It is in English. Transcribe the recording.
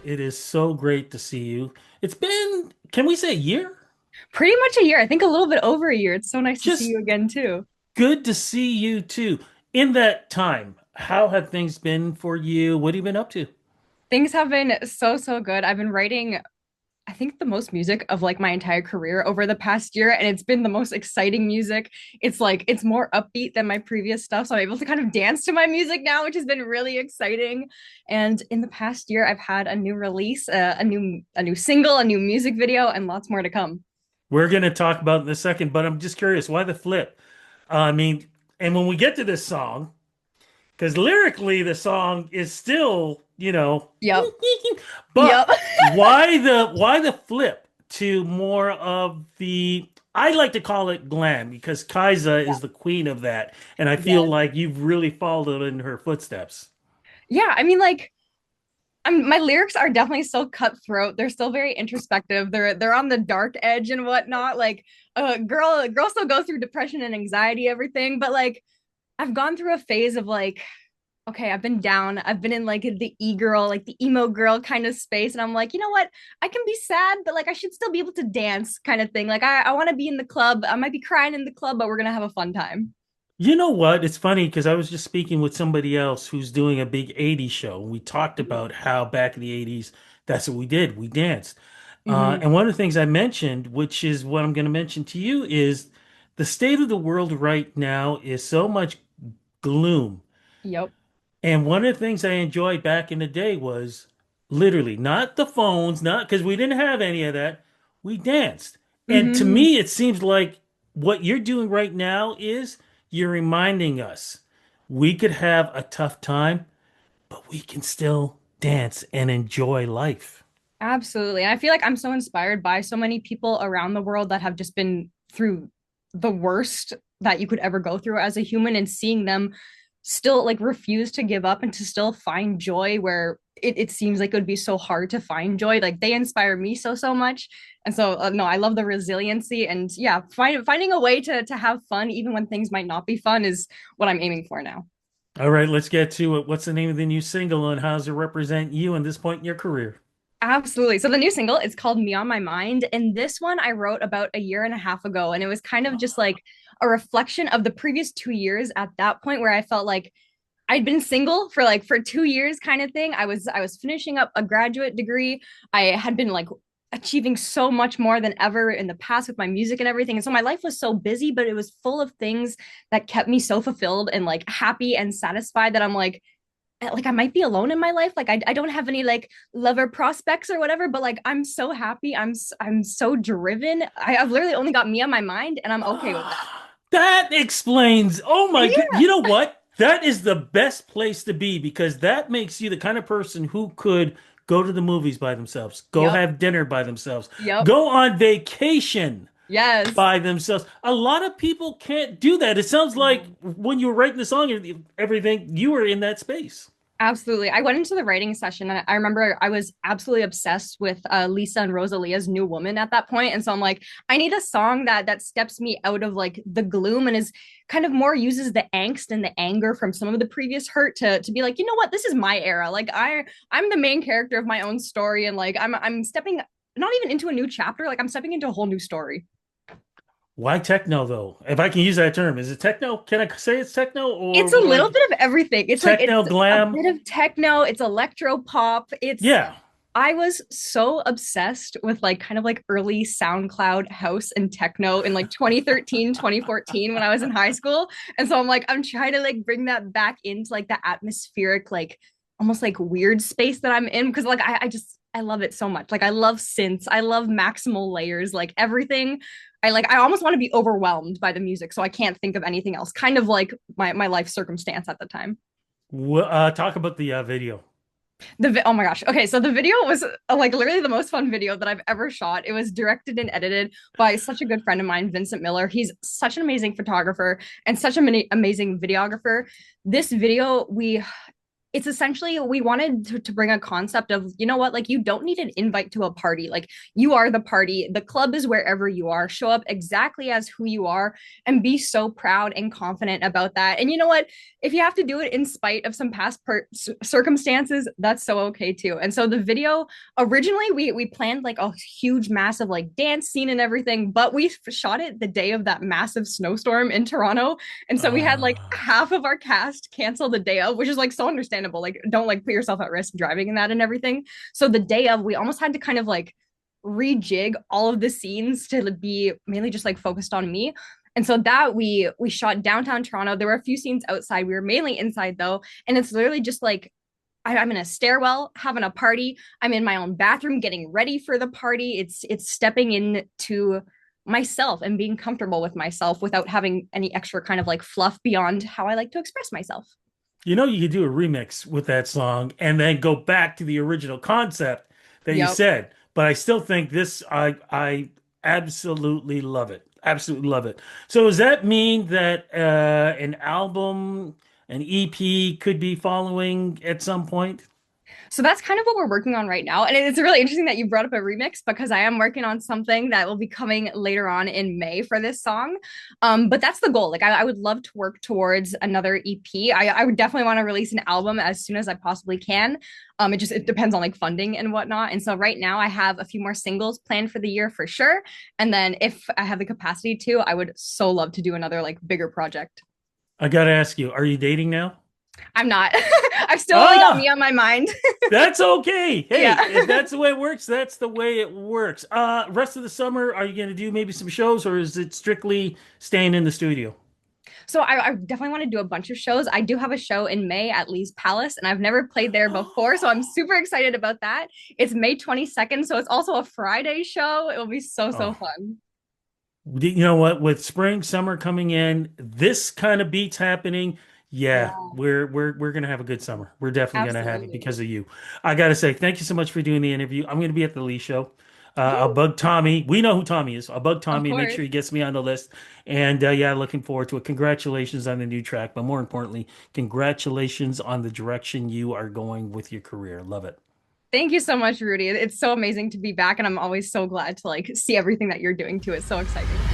It is so great to see you. It's been, can we say a year? Pretty much a year. I think a little bit over a year. It's so nice to see Just you again too. good to see you too. In that time, how have things been for you? What have you been up to? Things have been so good. I've been writing, I think, the most music of like my entire career over the past year, and it's been the most exciting music. It's more upbeat than my previous stuff, so I'm able to kind of dance to my music now, which has been really exciting. And in the past year, I've had a new release, a new single, a new music video, and lots more to come. We're going to talk about it in a second, but I'm just curious, why the flip? I mean, and when we get to this song, because lyrically the song is still, Yep. but Yep. why the flip to more of the I like to call it glam because Kaisa is the queen of that, and I feel Yes. like you've really followed in her footsteps. Yeah, I mean, like, my lyrics are definitely still cutthroat. They're still very introspective. They're on the dark edge and whatnot. Like, girl still goes through depression and anxiety, everything. But like, I've gone through a phase of like, okay, I've been down. I've been in like the e-girl, like the emo girl kind of space, and I'm like, you know what? I can be sad, but like, I should still be able to dance, kind of thing. Like, I want to be in the club. I might be crying in the club, but we're gonna have a fun time. You know what? It's funny because I was just speaking with somebody else who's doing a big 80s show. We talked about how back in the 80s, that's what we did. We danced. Mm-hmm. And one of the things I mentioned, which is what I'm going to mention to you, is the state of the world right now is so much gloom. Yep. And one of the things I enjoyed back in the day was literally not the phones, not because we didn't have any of that. We danced. And to Mm-hmm. me, it seems like what you're doing right now is you're reminding us we could have a tough time, but we can still dance and enjoy life. Absolutely. And I feel like I'm so inspired by so many people around the world that have just been through the worst that you could ever go through as a human, and seeing them still like refuse to give up and to still find joy where it seems like it would be so hard to find joy. Like, they inspire me so much. And so no, I love the resiliency, and yeah, finding a way to have fun even when things might not be fun is what I'm aiming for now. All right, let's get to it. What's the name of the new single and how does it represent you in this point in your career? Absolutely. So the new single is called Me on My Mind. And this one I wrote about a year and a half ago. And it was kind of just like a reflection of the previous 2 years at that point, where I felt like I'd been single for 2 years kind of thing. I was finishing up a graduate degree. I had been like achieving so much more than ever in the past with my music and everything. And so my life was so busy, but it was full of things that kept me so fulfilled and like happy and satisfied that I'm like I might be alone in my life. Like, I don't have any like lover prospects or whatever, but like I'm so happy. I'm so driven. I've literally only got me on my mind, and I'm okay with that. That explains. Oh my God. Yeah. You know what? That is the best place to be because that makes you the kind of person who could go to the movies by themselves, go Yep. have dinner by themselves, Yep. go on vacation Yes. by themselves. A lot of people can't do that. It sounds like when you were writing the song and everything, you were in that space. Absolutely. I went into the writing session, and I remember I was absolutely obsessed with Lisa and Rosalia's New Woman at that point. And so I'm like, I need a song that steps me out of like the gloom and is kind of more uses the angst and the anger from some of the previous hurt to be like, you know what, this is my era. Like, I'm the main character of my own story, and like I'm stepping not even into a new chapter, like I'm stepping into a whole new story. Why techno though? If I can use that term, is it techno? Can I say it's techno or It's a little like bit of everything. It's techno a glam? bit of techno, it's electro pop. It's Yeah. I was so obsessed with like kind of like early SoundCloud house and techno in like 2013, 2014 when I was in high school. And so I'm trying to like bring that back into like the atmospheric, like almost like weird space that I'm in, because like I love it so much. Like, I love synths, I love maximal layers, like everything. I almost want to be overwhelmed by the music, so I can't think of anything else. Kind of like my life circumstance at the time. Talk about the video. Oh my gosh. Okay, so the video was like literally the most fun video that I've ever shot. It was directed and edited by such a good friend of mine, Vincent Miller. He's such an amazing photographer and such an amazing videographer. This video, it's essentially we wanted to bring a concept of, you know what, like you don't need an invite to a party. Like you are the party. The club is wherever you are. Show up exactly as who you are and be so proud and confident about that. And you know what? If you have to do it in spite of some past circumstances, that's so okay too. And so the video originally we planned like a huge massive like dance scene and everything, but we shot it the day of that massive snowstorm in Toronto, and so we had like Uh, half of our cast cancel the day of, which is like so understandable. Like, don't like put yourself at risk driving in that and everything. So the day of, we almost had to kind of like rejig all of the scenes to be mainly just like focused on me. And so that we shot downtown Toronto. There were a few scenes outside. We were mainly inside though, and it's literally just like I'm in a stairwell having a party. I'm in my own bathroom getting ready for the party. It's stepping into myself and being comfortable with myself without having any extra kind of like fluff beyond how I like to express myself. you know, you could do a remix with that song and then go back to the original concept that you Yep. said. But I still think this, I absolutely love it. Absolutely love it. So does that mean that an album, an EP could be following at some point? So that's kind of what we're working on right now. And it's really interesting that you brought up a remix because I am working on something that will be coming later on in May for this song. But that's the goal. Like I would love to work towards another EP. I would definitely want to release an album as soon as I possibly can. It depends on like funding and whatnot. And so right now I have a few more singles planned for the year for sure. And then if I have the capacity to, I would so love to do another like bigger project. I gotta ask you, are you dating now? I'm not. I've still only got me Ah, on my mind. that's okay. Hey, Yeah. if that's the way it works, that's the way it works. Rest of the summer, are you gonna do maybe some shows or is it strictly staying in the studio? So I definitely want to do a bunch of shows. I do have a show in May at Lee's Palace, and I've never played there before, so I'm super excited about that. It's May 22nd, so it's also a Friday show. It will be so Oh, fun. you know what? With spring, summer coming in, this kind of beats happening. Yeah, Yeah, we're gonna have a good summer. We're definitely gonna have it absolutely. because of you. I gotta say, thank you so much for doing the interview. I'm gonna be at the Lee show. I'll Woo, bug Tommy. We know who Tommy is. I'll bug of Tommy and make course. sure he gets me on the list. And yeah, looking forward to it. Congratulations on the new track, but more importantly, congratulations on the direction you are going with your career. Love it. Thank you so much, Rudy. It's so amazing to be back, and I'm always so glad to like see everything that you're doing too. It's so exciting.